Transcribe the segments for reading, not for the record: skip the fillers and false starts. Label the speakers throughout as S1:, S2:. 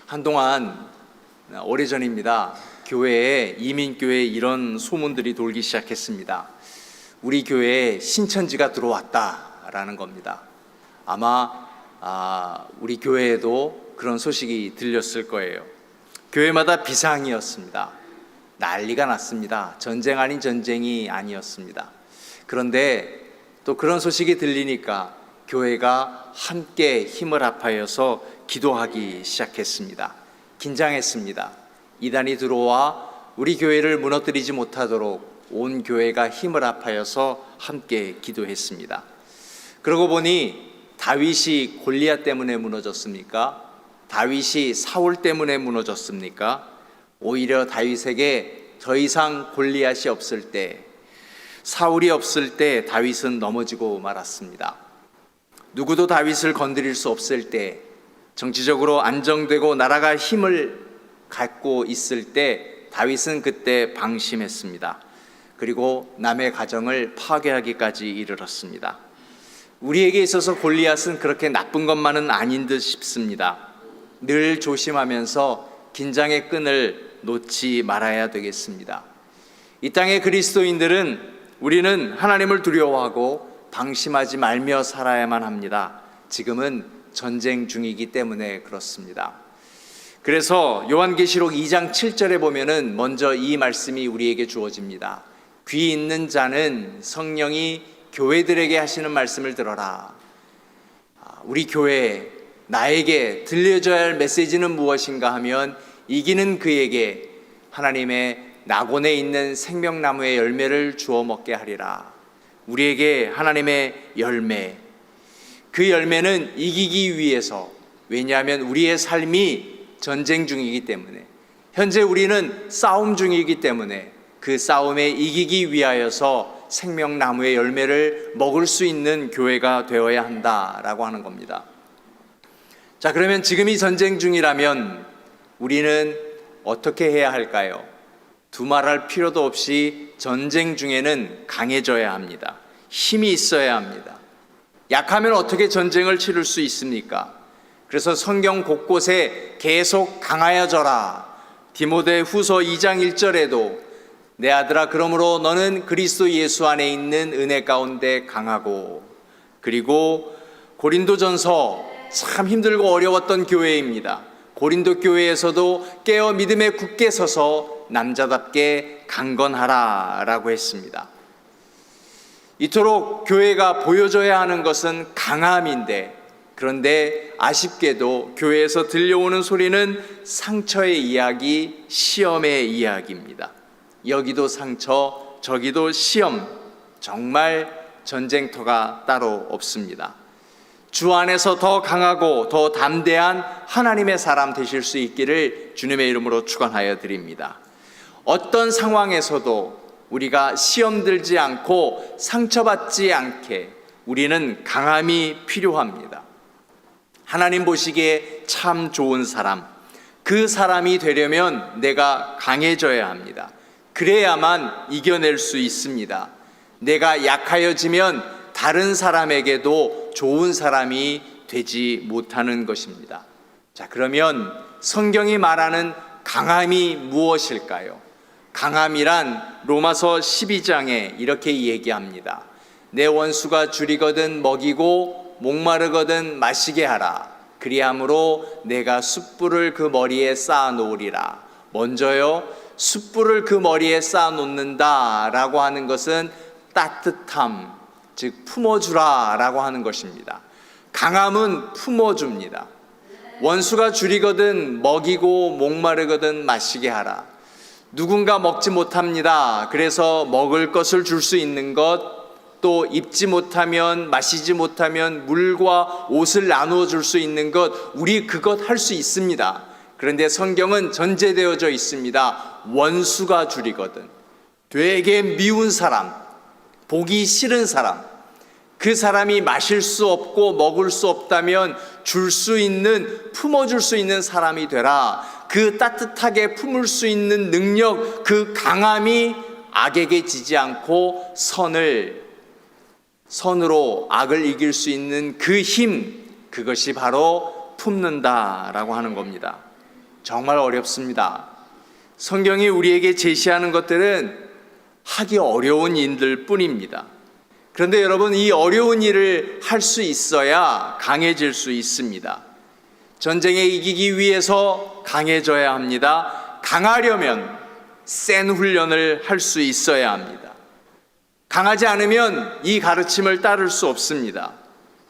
S1: 한동안 오래전입니다. 교회에 이민교회에 이런 소문들이 돌기 시작했습니다. 우리 교회에 신천지가 들어왔다라는 겁니다. 아마 우리 교회에도 그런 소식이 들렸을 거예요. 교회마다 비상이었습니다. 난리가 났습니다. 전쟁 아닌 전쟁이 아니었습니다. 그런데 또 그런 소식이 들리니까 교회가 함께 힘을 합하여서 기도하기 시작했습니다. 긴장했습니다. 이단이 들어와 우리 교회를 무너뜨리지 못하도록 온 교회가 힘을 합하여서 함께 기도했습니다. 그러고 보니 다윗이 골리앗 때문에 무너졌습니까? 다윗이 사울 때문에 무너졌습니까? 오히려 다윗에게 더 이상 골리앗이 없을 때, 사울이 없을 때 다윗은 넘어지고 말았습니다. 누구도 다윗을 건드릴 수 없을 때, 정치적으로 안정되고 나라가 힘을 갖고 있을 때 다윗은 그때 방심했습니다. 그리고 남의 가정을 파괴하기까지 이르렀습니다. 우리에게 있어서 골리앗은 그렇게 나쁜 것만은 아닌 듯 싶습니다. 늘 조심하면서 긴장의 끈을 놓지 말아야 되겠습니다. 이 땅의 그리스도인들은 우리는 하나님을 두려워하고 방심하지 말며 살아야만 합니다. 지금은 전쟁 중이기 때문에 그렇습니다. 그래서 요한계시록 2장 7절에 보면은 먼저 이 말씀이 우리에게 주어집니다. 귀 있는 자는 성령이 교회들에게 하시는 말씀을 들어라. 우리 교회, 나에게 들려줘야 할 메시지는 무엇인가 하면 이기는 그에게 하나님의 낙원에 있는 생명나무의 열매를 주어 먹게 하리라. 우리에게 하나님의 열매, 그 열매는 이기기 위해서, 왜냐하면 우리의 삶이 전쟁 중이기 때문에, 현재 우리는 싸움 중이기 때문에 그 싸움에 이기기 위하여서 생명나무의 열매를 먹을 수 있는 교회가 되어야 한다라고 하는 겁니다. 자, 그러면 지금이 전쟁 중이라면 우리는 어떻게 해야 할까요? 두말할 필요도 없이 전쟁 중에는 강해져야 합니다. 힘이 있어야 합니다. 약하면 어떻게 전쟁을 치를 수 있습니까? 그래서 성경 곳곳에 계속 강하여져라. 디모데 후서 2장 1절에도 내 아들아 그러므로 너는 그리스도 예수 안에 있는 은혜 가운데 강하고, 그리고 고린도전서 참 힘들고 어려웠던 교회입니다. 고린도 교회에서도 깨어 믿음에 굳게 서서 남자답게 강건하라 라고 했습니다. 이토록 교회가 보여줘야 하는 것은 강함인데, 그런데 아쉽게도 교회에서 들려오는 소리는 상처의 이야기, 시험의 이야기입니다. 여기도 상처, 저기도 시험, 정말 전쟁터가 따로 없습니다. 주 안에서 더 강하고 더 담대한 하나님의 사람 되실 수 있기를 주님의 이름으로 축원하여 드립니다. 어떤 상황에서도 우리가 시험 들지 않고 상처받지 않게 우리는 강함이 필요합니다. 하나님 보시기에 참 좋은 사람, 그 사람이 되려면 내가 강해져야 합니다. 그래야만 이겨낼 수 있습니다. 내가 약하여지면 다른 사람에게도 좋은 사람이 되지 못하는 것입니다. 자, 그러면 성경이 말하는 강함이 무엇일까요? 강함이란 로마서 12장에 이렇게 얘기합니다. 내 원수가 줄이거든 먹이고 목마르거든 마시게 하라. 그리함으로 내가 숯불을 그 머리에 쌓아 놓으리라. 먼저요, 숯불을 그 머리에 쌓아 놓는다 라고 하는 것은 따뜻함, 즉 품어주라 라고 하는 것입니다. 강함은 품어줍니다. 원수가 줄이거든 먹이고 목마르거든 마시게 하라. 누군가 먹지 못합니다. 그래서 먹을 것을 줄 수 있는 것, 또 입지 못하면, 마시지 못하면 물과 옷을 나누어 줄 수 있는 것, 우리 그것 할 수 있습니다. 그런데 성경은 전제되어져 있습니다. 원수가 줄이거든, 되게 미운 사람, 보기 싫은 사람, 그 사람이 마실 수 없고 먹을 수 없다면 줄 수 있는, 품어줄 수 있는 사람이 되라. 그 따뜻하게 품을 수 있는 능력, 그 강함이 악에게 지지 않고 선으로 악을 이길 수 있는 그 힘, 그것이 바로 품는다라고 하는 겁니다. 정말 어렵습니다. 성경이 우리에게 제시하는 것들은 하기 어려운 일들 뿐입니다. 그런데 여러분, 이 어려운 일을 할 수 있어야 강해질 수 있습니다. 전쟁에 이기기 위해서 강해져야 합니다. 강하려면 센 훈련을 할 수 있어야 합니다. 강하지 않으면 이 가르침을 따를 수 없습니다.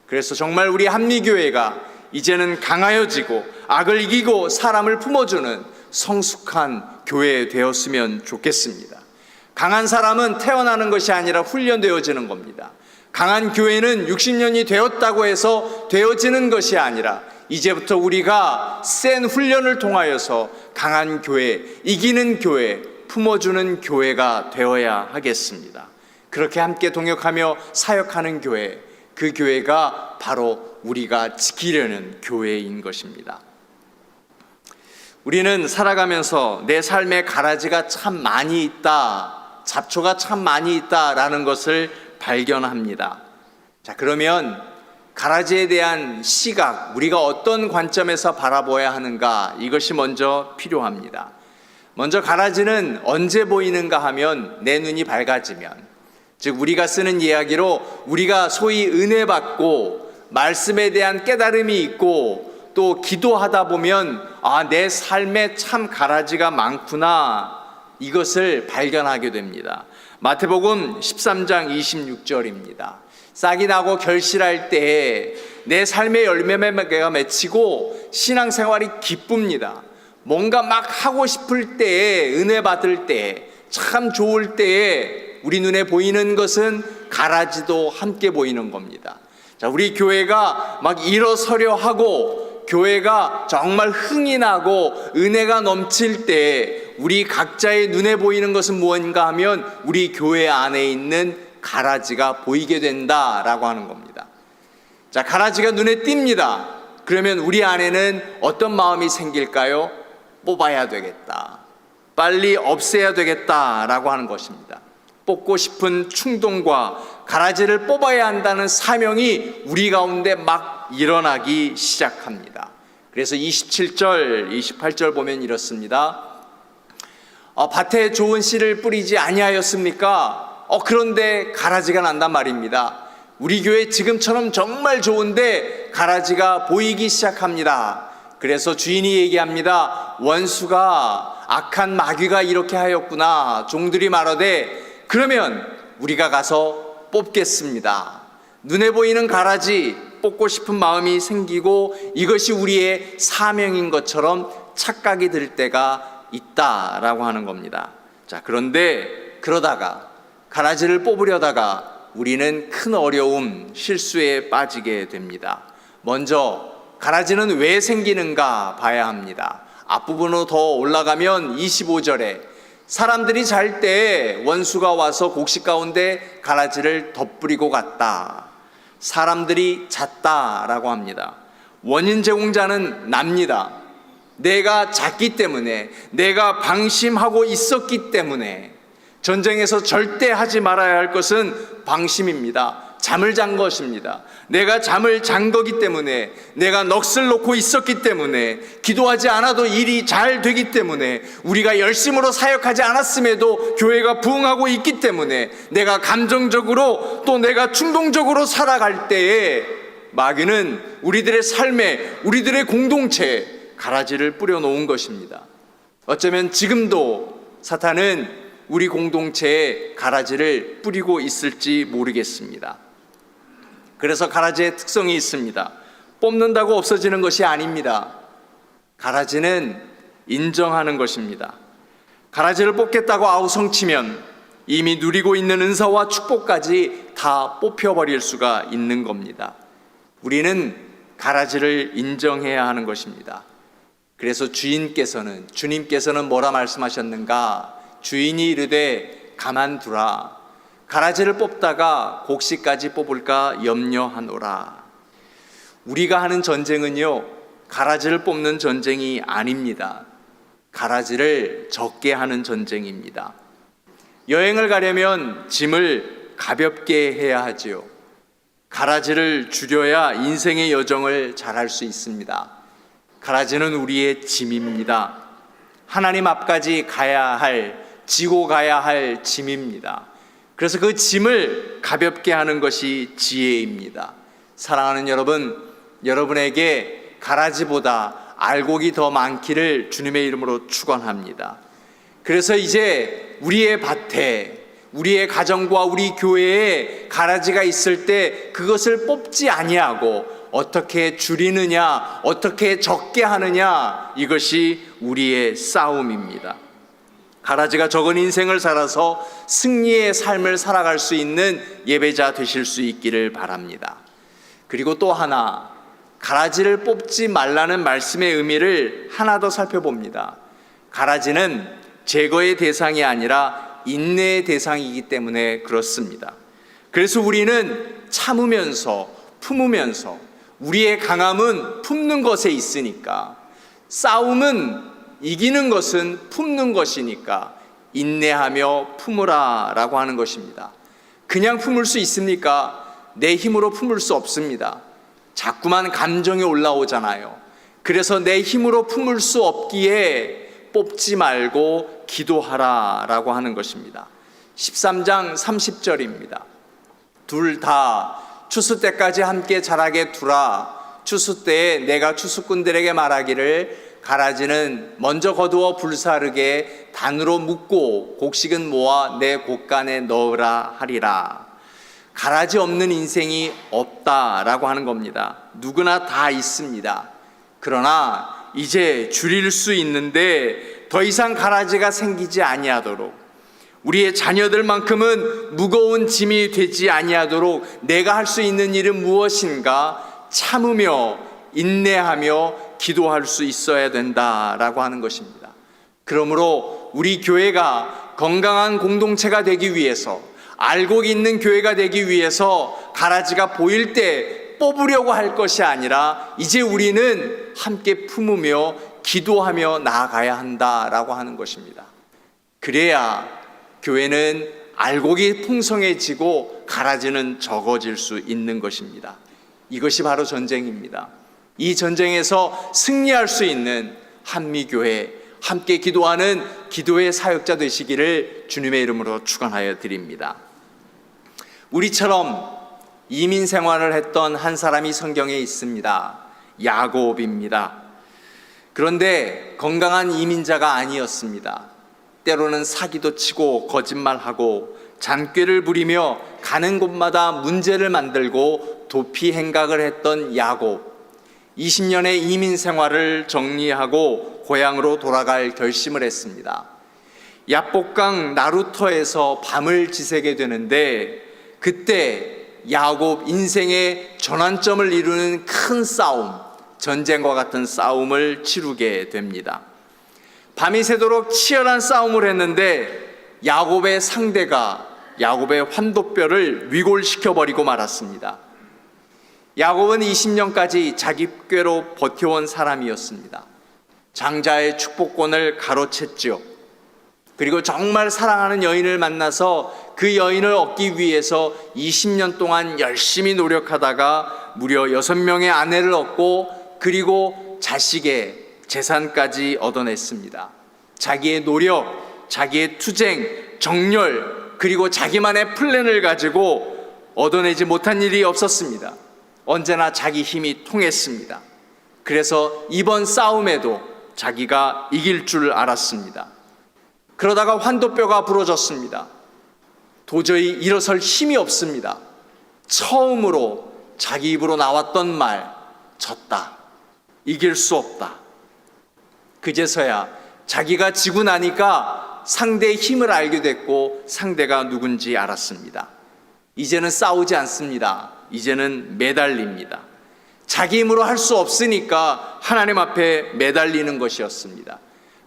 S1: 그래서 정말 우리 한미교회가 이제는 강하여지고 악을 이기고 사람을 품어주는 성숙한 교회 되었으면 좋겠습니다. 강한 사람은 태어나는 것이 아니라 훈련되어지는 겁니다. 강한 교회는 60년이 되었다고 해서 되어지는 것이 아니라 이제부터 우리가 센 훈련을 통하여서 강한 교회, 이기는 교회, 품어주는 교회가 되어야 하겠습니다. 그렇게 함께 동역하며 사역하는 교회, 그 교회가 바로 우리가 지키려는 교회인 것입니다. 우리는 살아가면서 내 삶에 가라지가 참 많이 있다, 잡초가 참 많이 있다라는 것을 발견합니다. 자, 그러면 가라지에 대한 시각, 우리가 어떤 관점에서 바라봐야 하는가, 이것이 먼저 필요합니다. 먼저 가라지는 언제 보이는가 하면 내 눈이 밝아지면, 즉 우리가 쓰는 이야기로 우리가 소위 은혜 받고 말씀에 대한 깨달음이 있고 또 기도하다 보면 내 삶에 참 가라지가 많구나, 이것을 발견하게 됩니다. 마태복음 13장 26절입니다. 싹이 나고 결실할 때에 내 삶의 열매가 맺히고 신앙생활이 기쁩니다. 뭔가 막 하고 싶을 때에, 은혜 받을 때에, 참 좋을 때에 우리 눈에 보이는 것은 가라지도 함께 보이는 겁니다. 자, 우리 교회가 막 일어서려 하고 교회가 정말 흥이 나고 은혜가 넘칠 때 우리 각자의 눈에 보이는 것은 무엇인가 하면 우리 교회 안에 있는 가라지가 보이게 된다라고 하는 겁니다. 자, 가라지가 눈에 띕니다. 그러면 우리 안에는 어떤 마음이 생길까요? 뽑아야 되겠다, 빨리 없애야 되겠다라고 하는 것입니다. 뽑고 싶은 충동과 가라지를 뽑아야 한다는 사명이 우리 가운데 막 일어나기 시작합니다. 그래서 27절, 28절 보면 이렇습니다. 밭에 좋은 씨를 뿌리지 아니하였습니까? 그런데 가라지가 난단 말입니다. 우리 교회 지금처럼 정말 좋은데 가라지가 보이기 시작합니다. 그래서 주인이 얘기합니다. 원수가, 악한 마귀가 이렇게 하였구나. 종들이 말하되 그러면 우리가 가서 뽑겠습니다. 눈에 보이는 가라지 뽑고 싶은 마음이 생기고 이것이 우리의 사명인 것처럼 착각이 들 때가 있다라고 하는 겁니다. 자, 그런데 그러다가 가라지를 뽑으려다가 우리는 큰 어려움, 실수에 빠지게 됩니다. 먼저 가라지는 왜 생기는가 봐야 합니다. 앞부분으로 더 올라가면 25절에 사람들이 잘 때 원수가 와서 곡식 가운데 가라지를 덧뿌리고 갔다. 사람들이 잤다라고 합니다. 원인 제공자는 납니다. 내가 잤기 때문에, 내가 방심하고 있었기 때문에. 전쟁에서 절대 하지 말아야 할 것은 방심입니다. 잠을 잔 것입니다. 내가 잠을 잔 거기 때문에, 내가 넋을 놓고 있었기 때문에, 기도하지 않아도 일이 잘 되기 때문에, 우리가 열심으로 사역하지 않았음에도 교회가 부흥하고 있기 때문에, 내가 감정적으로 또 내가 충동적으로 살아갈 때에 마귀는 우리들의 삶에, 우리들의 공동체에 가라지를 뿌려놓은 것입니다. 어쩌면 지금도 사탄은 우리 공동체에 가라지를 뿌리고 있을지 모르겠습니다. 그래서 가라지의 특성이 있습니다. 뽑는다고 없어지는 것이 아닙니다. 가라지는 인정하는 것입니다. 가라지를 뽑겠다고 아우성치면 이미 누리고 있는 은사와 축복까지 다 뽑혀버릴 수가 있는 겁니다. 우리는 가라지를 인정해야 하는 것입니다. 그래서 주님께서는 뭐라 말씀하셨는가? 주인이 이르되 가만두라. 가라지를 뽑다가 곡식까지 뽑을까 염려하노라. 우리가 하는 전쟁은요, 가라지를 뽑는 전쟁이 아닙니다. 가라지를 적게 하는 전쟁입니다. 여행을 가려면 짐을 가볍게 해야 하지요. 가라지를 줄여야 인생의 여정을 잘할 수 있습니다. 가라지는 우리의 짐입니다. 하나님 앞까지 지고 가야 할 짐입니다. 그래서 그 짐을 가볍게 하는 것이 지혜입니다. 사랑하는 여러분, 여러분에게 가라지보다 알곡이 더 많기를 주님의 이름으로 축원합니다. 그래서 이제 우리의 밭에, 우리의 가정과 우리 교회에 가라지가 있을 때 그것을 뽑지 아니하고 어떻게 줄이느냐, 어떻게 적게 하느냐, 이것이 우리의 싸움입니다. 가라지가 적은 인생을 살아서 승리의 삶을 살아갈 수 있는 예배자 되실 수 있기를 바랍니다. 그리고 또 하나, 가라지를 뽑지 말라는 말씀의 의미를 하나 더 살펴봅니다. 가라지는 제거의 대상이 아니라 인내의 대상이기 때문에 그렇습니다. 그래서 우리는 참으면서, 품으면서, 우리의 강함은 품는 것에 있으니까, 싸움은 이기는 것은 품는 것이니까 인내하며 품으라 라고 하는 것입니다. 그냥 품을 수 있습니까? 내 힘으로 품을 수 없습니다. 자꾸만 감정이 올라오잖아요. 그래서 내 힘으로 품을 수 없기에 뽑지 말고 기도하라 라고 하는 것입니다. 13장 30절입니다. 둘 다 추수 때까지 함께 자라게 두라. 추수 때에 내가 추수꾼들에게 말하기를 가라지는 먼저 거두어 불사르게 단으로 묶고 곡식은 모아 내 곳간에 넣으라 하리라. 가라지 없는 인생이 없다라고 하는 겁니다. 누구나 다 있습니다. 그러나 이제 줄일 수 있는데 더 이상 가라지가 생기지 아니하도록, 우리의 자녀들만큼은 무거운 짐이 되지 아니하도록 내가 할 수 있는 일은 무엇인가 참으며 인내하며 기도할 수 있어야 된다라고 하는 것입니다. 그러므로 우리 교회가 건강한 공동체가 되기 위해서, 알곡이 있는 교회가 되기 위해서 가라지가 보일 때 뽑으려고 할 것이 아니라 이제 우리는 함께 품으며 기도하며 나아가야 한다라고 하는 것입니다. 그래야 교회는 알곡이 풍성해지고 가라지는 적어질 수 있는 것입니다. 이것이 바로 전쟁입니다. 이 전쟁에서 승리할 수 있는 한미교회, 함께 기도하는 기도의 사역자 되시기를 주님의 이름으로 축원하여 드립니다. 우리처럼 이민 생활을 했던 한 사람이 성경에 있습니다. 야곱입니다. 그런데 건강한 이민자가 아니었습니다. 때로는 사기도 치고 거짓말하고 잔꾀를 부리며 가는 곳마다 문제를 만들고 도피 행각을 했던 야곱. 20년의 이민 생활을 정리하고 고향으로 돌아갈 결심을 했습니다. 야복강 나루터에서 밤을 지새게 되는데 그때 야곱 인생의 전환점을 이루는 큰 싸움, 전쟁과 같은 싸움을 치르게 됩니다. 밤이 새도록 치열한 싸움을 했는데 야곱의 상대가 야곱의 환도뼈를 위골시켜버리고 말았습니다. 야곱은 20년까지 자기 꾀로 버텨온 사람이었습니다. 장자의 축복권을 가로챘죠. 그리고 정말 사랑하는 여인을 만나서 그 여인을 얻기 위해서 20년 동안 열심히 노력하다가 무려 6명의 아내를 얻고 그리고 자식의 재산까지 얻어냈습니다. 자기의 노력, 자기의 투쟁, 정열, 그리고 자기만의 플랜을 가지고 얻어내지 못한 일이 없었습니다. 언제나 자기 힘이 통했습니다. 그래서 이번 싸움에도 자기가 이길 줄 알았습니다. 그러다가 환도뼈가 부러졌습니다. 도저히 일어설 힘이 없습니다. 처음으로 자기 입으로 나왔던 말, 졌다, 이길 수 없다. 그제서야 자기가 지고 나니까 상대의 힘을 알게 됐고 상대가 누군지 알았습니다. 이제는 싸우지 않습니다. 이제는 매달립니다. 자기 힘으로 할 수 없으니까 하나님 앞에 매달리는 것이었습니다.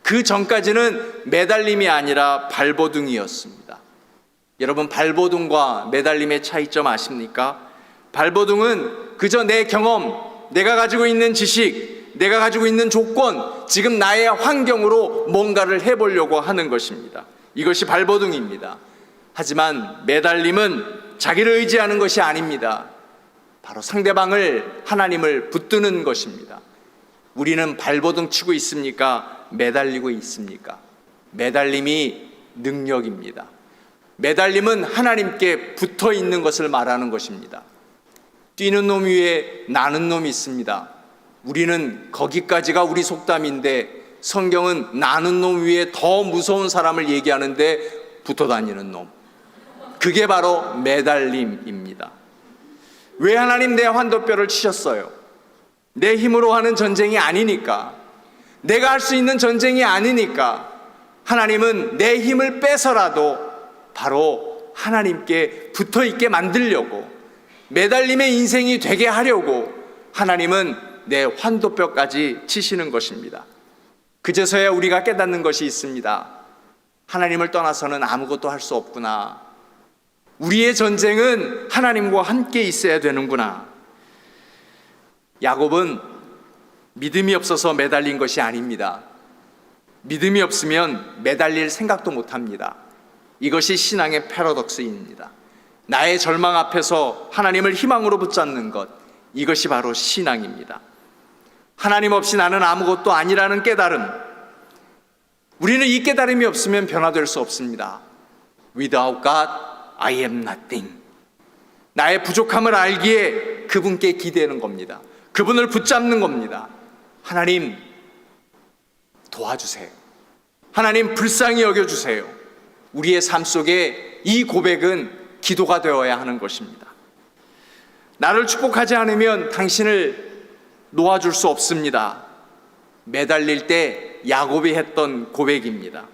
S1: 그 전까지는 매달림이 아니라 발버둥이었습니다. 여러분, 발버둥과 매달림의 차이점 아십니까? 발버둥은 그저 내 경험, 내가 가지고 있는 지식, 내가 가지고 있는 조건, 지금 나의 환경으로 뭔가를 해보려고 하는 것입니다. 이것이 발버둥입니다. 하지만 매달림은 자기를 의지하는 것이 아닙니다. 바로 상대방을, 하나님을 붙드는 것입니다. 우리는 발버둥 치고 있습니까? 매달리고 있습니까? 매달림이 능력입니다. 매달림은 하나님께 붙어 있는 것을 말하는 것입니다. 뛰는 놈 위에 나는 놈이 있습니다. 우리는 거기까지가 우리 속담인데, 성경은 나는 놈 위에 더 무서운 사람을 얘기하는데 붙어 다니는 놈, 그게 바로 매달림입니다. 왜 하나님 내 환도뼈를 치셨어요? 내 힘으로 하는 전쟁이 아니니까, 내가 할 수 있는 전쟁이 아니니까 하나님은 내 힘을 빼서라도 바로 하나님께 붙어 있게 만들려고, 매달림의 인생이 되게 하려고 하나님은 내 환도뼈까지 치시는 것입니다. 그제서야 우리가 깨닫는 것이 있습니다. 하나님을 떠나서는 아무것도 할 수 없구나. 우리의 전쟁은 하나님과 함께 있어야 되는구나. 야곱은 믿음이 없어서 매달린 것이 아닙니다. 믿음이 없으면 매달릴 생각도 못합니다. 이것이 신앙의 패러독스입니다. 나의 절망 앞에서 하나님을 희망으로 붙잡는 것, 이것이 바로 신앙입니다. 하나님 없이 나는 아무것도 아니라는 깨달음, 우리는 이 깨달음이 없으면 변화될 수 없습니다. Without God, I am nothing. 나의 부족함을 알기에 그분께 기대는 겁니다. 그분을 붙잡는 겁니다. 하나님 도와주세요. 하나님 불쌍히 여겨주세요. 우리의 삶 속에 이 고백은 기도가 되어야 하는 것입니다. 나를 축복하지 않으면 당신을 놓아줄 수 없습니다. 매달릴 때 야곱이 했던 고백입니다.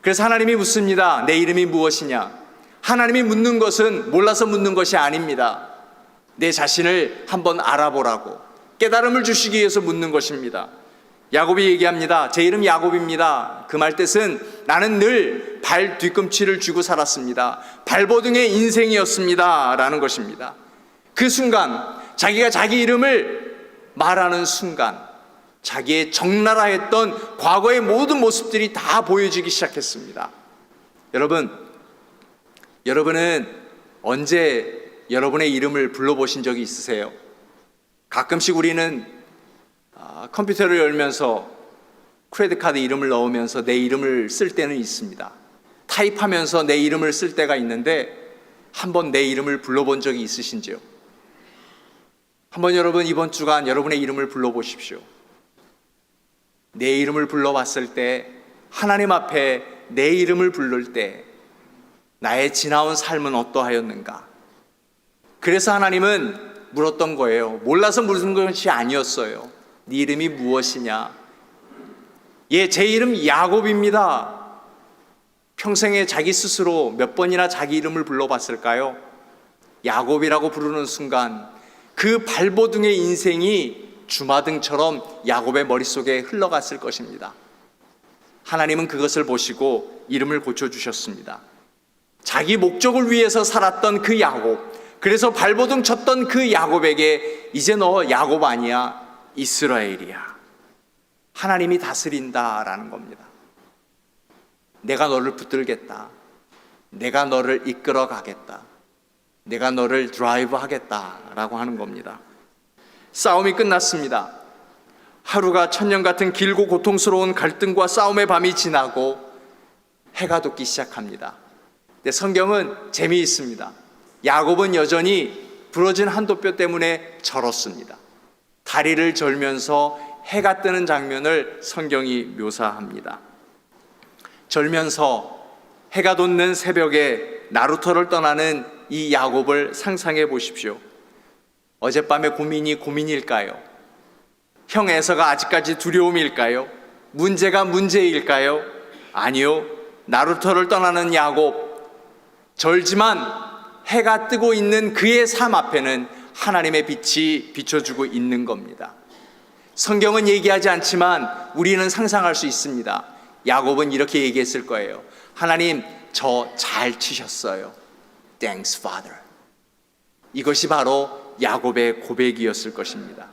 S1: 그래서 하나님이 묻습니다. 내 이름이 무엇이냐? 하나님이 묻는 것은 몰라서 묻는 것이 아닙니다. 내 자신을 한번 알아보라고 깨달음을 주시기 위해서 묻는 것입니다. 야곱이 얘기합니다. 제 이름 야곱입니다. 그 말 뜻은 나는 늘 발 뒤꿈치를 쥐고 살았습니다. 발버둥의 인생이었습니다 라는 것입니다. 그 순간 자기가 자기 이름을 말하는 순간 자기의 적나라했던 과거의 모든 모습들이 다 보여지기 시작했습니다. 여러분은 언제 여러분의 이름을 불러보신 적이 있으세요? 가끔씩 우리는 컴퓨터를 열면서 크레딧 카드 이름을 넣으면서 내 이름을 쓸 때는 있습니다. 타입하면서 내 이름을 쓸 때가 있는데, 한번 내 이름을 불러본 적이 있으신지요? 한번 여러분 이번 주간 여러분의 이름을 불러보십시오. 내 이름을 불러봤을 때, 하나님 앞에 내 이름을 부를 때 나의 지나온 삶은 어떠하였는가? 그래서 하나님은 물었던 거예요. 몰라서 물은 것이 아니었어요. 네 이름이 무엇이냐? 예, 제 이름 야곱입니다. 평생에 자기 스스로 몇 번이나 자기 이름을 불러봤을까요? 야곱이라고 부르는 순간 그 발버둥의 인생이 주마등처럼 야곱의 머릿속에 흘러갔을 것입니다. 하나님은 그것을 보시고 이름을 고쳐주셨습니다. 자기 목적을 위해서 살았던 그 야곱, 그래서 발버둥 쳤던 그 야곱에게 이제 너 야곱 아니야, 이스라엘이야. 하나님이 다스린다라는 겁니다. 내가 너를 붙들겠다. 내가 너를 이끌어 가겠다. 내가 너를 드라이브 하겠다라고 하는 겁니다. 싸움이 끝났습니다. 하루가 천년 같은 길고 고통스러운 갈등과 싸움의 밤이 지나고 해가 돋기 시작합니다. 근데 성경은 재미있습니다. 야곱은 여전히 부러진 한도뼈 때문에 절었습니다. 다리를 절면서 해가 뜨는 장면을 성경이 묘사합니다. 절면서 해가 돋는 새벽에 나루터를 떠나는 이 야곱을 상상해 보십시오. 어젯밤의 고민이 고민일까요? 형 에서가 아직까지 두려움일까요? 문제가 문제일까요? 아니요. 나루터를 떠나는 야곱, 절지만 해가 뜨고 있는 그의 삶 앞에는 하나님의 빛이 비춰주고 있는 겁니다. 성경은 얘기하지 않지만 우리는 상상할 수 있습니다. 야곱은 이렇게 얘기했을 거예요. 하나님, 저 잘 치셨어요. Thanks, Father. 이것이 바로 야곱의 고백이었을 것입니다.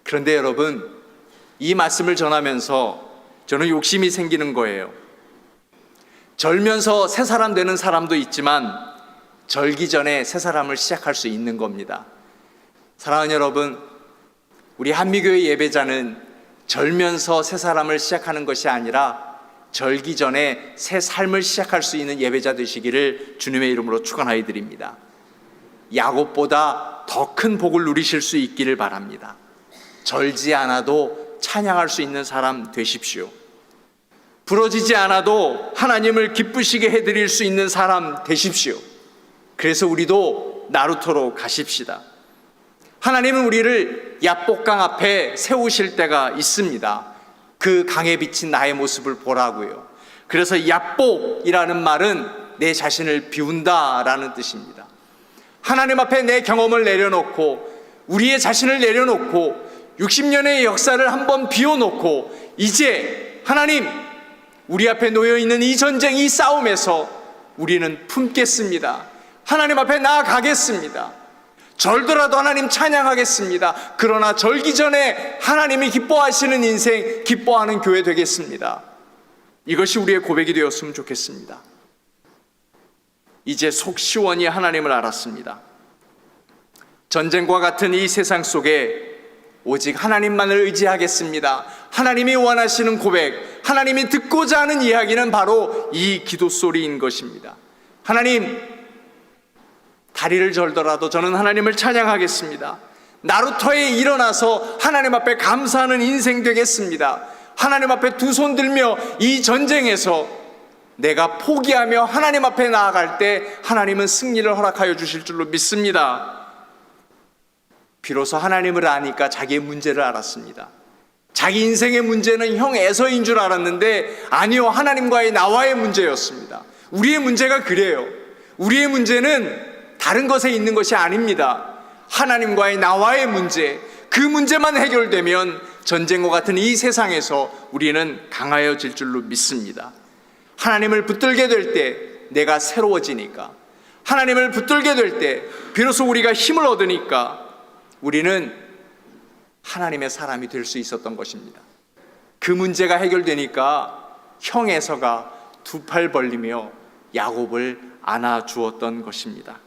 S1: 그런데 여러분, 이 말씀을 전하면서 저는 욕심이 생기는 거예요. 절면서 새 사람 되는 사람도 있지만 절기 전에 새 사람을 시작할 수 있는 겁니다. 사랑하는 여러분, 우리 한미교회 예배자는 절면서 새 사람을 시작하는 것이 아니라 절기 전에 새 삶을 시작할 수 있는 예배자 되시기를 주님의 이름으로 축원하여 드립니다. 야곱보다 더 큰 복을 누리실 수 있기를 바랍니다. 절지 않아도 찬양할 수 있는 사람 되십시오. 부러지지 않아도 하나님을 기쁘시게 해드릴 수 있는 사람 되십시오. 그래서 우리도 나루터로 가십시다. 하나님은 우리를 야복강 앞에 세우실 때가 있습니다. 그 강에 비친 나의 모습을 보라고요. 그래서 야복이라는 말은 내 자신을 비운다라는 뜻입니다. 하나님 앞에 내 경험을 내려놓고 우리의 자신을 내려놓고 60년의 역사를 한번 비워놓고 이제 하나님, 우리 앞에 놓여있는 이 전쟁, 이 싸움에서 우리는 품겠습니다. 하나님 앞에 나아가겠습니다. 절더라도 하나님 찬양하겠습니다. 그러나 절기 전에 하나님이 기뻐하시는 인생, 기뻐하는 교회 되겠습니다. 이것이 우리의 고백이 되었으면 좋겠습니다. 이제 속 시원히 하나님을 알았습니다. 전쟁과 같은 이 세상 속에 오직 하나님만을 의지하겠습니다. 하나님이 원하시는 고백, 하나님이 듣고자 하는 이야기는 바로 이 기도 소리인 것입니다. 하나님, 다리를 절더라도 저는 하나님을 찬양하겠습니다. 나루터에 일어나서 하나님 앞에 감사하는 인생 되겠습니다. 하나님 앞에 두 손 들며 이 전쟁에서 내가 포기하며 하나님 앞에 나아갈 때 하나님은 승리를 허락하여 주실 줄로 믿습니다. 비로소 하나님을 아니까 자기의 문제를 알았습니다. 자기 인생의 문제는 형 에서인 줄 알았는데 아니요, 하나님과의 나와의 문제였습니다. 우리의 문제가 그래요. 우리의 문제는 다른 것에 있는 것이 아닙니다. 하나님과의 나와의 문제, 그 문제만 해결되면 전쟁과 같은 이 세상에서 우리는 강하여질 줄로 믿습니다. 하나님을 붙들게 될 때 내가 새로워지니까, 하나님을 붙들게 될 때 비로소 우리가 힘을 얻으니까 우리는 하나님의 사람이 될 수 있었던 것입니다. 그 문제가 해결되니까 형 에서가 두 팔 벌리며 야곱을 안아주었던 것입니다.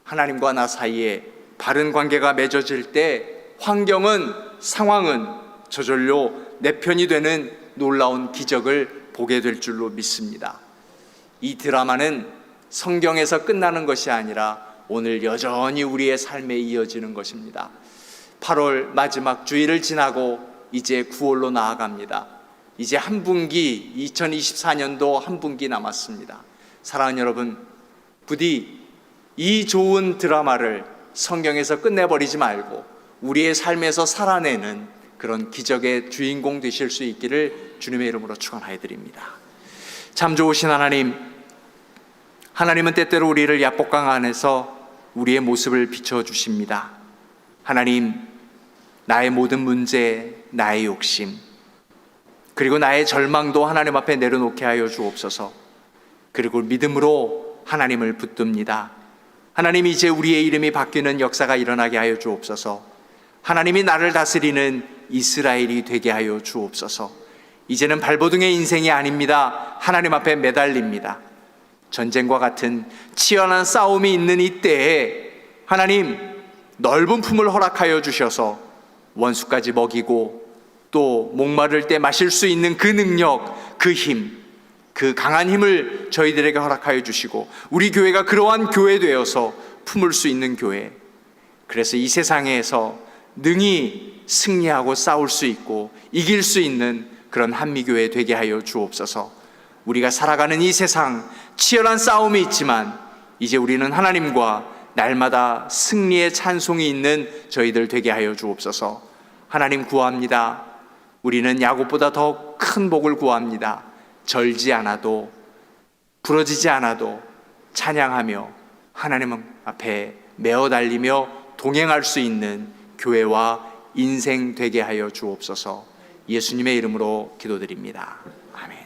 S1: 하나님과 나 사이에 바른 관계가 맺어질 때 환경은, 상황은 저절로 내 편이 되는 놀라운 기적을 보게 될 줄로 믿습니다. 이 드라마는 성경에서 끝나는 것이 아니라 오늘 여전히 우리의 삶에 이어지는 것입니다. 8월 마지막 주일을 지나고 이제 9월로 나아갑니다. 이제 한 분기, 2024년도 한 분기 남았습니다. 사랑하는 여러분, 부디 이 좋은 드라마를 성경에서 끝내버리지 말고 우리의 삶에서 살아내는 그런 기적의 주인공 되실 수 있기를 주님의 이름으로 축원하여 드립니다. 참 좋으신 하나님, 하나님은 때때로 우리를 야복강 안에서 우리의 모습을 비춰주십니다. 하나님, 나의 모든 문제, 나의 욕심, 그리고 나의 절망도 하나님 앞에 내려놓게 하여 주옵소서. 그리고 믿음으로 하나님을 붙듭니다. 하나님, 이제 우리의 이름이 바뀌는 역사가 일어나게 하여 주옵소서. 하나님이 나를 다스리는 이스라엘이 되게 하여 주옵소서. 이제는 발버둥의 인생이 아닙니다. 하나님 앞에 매달립니다. 전쟁과 같은 치열한 싸움이 있는 이때에 하나님, 넓은 품을 허락하여 주셔서 원수까지 먹이고 또 목마를 때 마실 수 있는 그 능력, 그 힘, 그 강한 힘을 저희들에게 허락하여 주시고 우리 교회가 그러한 교회 되어서 품을 수 있는 교회, 그래서 이 세상에서 능히 승리하고 싸울 수 있고 이길 수 있는 그런 한미교회 되게 하여 주옵소서. 우리가 살아가는 이 세상 치열한 싸움이 있지만 이제 우리는 하나님과 날마다 승리의 찬송이 있는 저희들 되게 하여 주옵소서. 하나님 구합니다. 우리는 야곱보다 더 큰 복을 구합니다. 절지 않아도, 부러지지 않아도 찬양하며 하나님 앞에 메어 달리며 동행할 수 있는 교회와 인생 되게 하여 주옵소서. 예수님의 이름으로 기도드립니다. 아멘.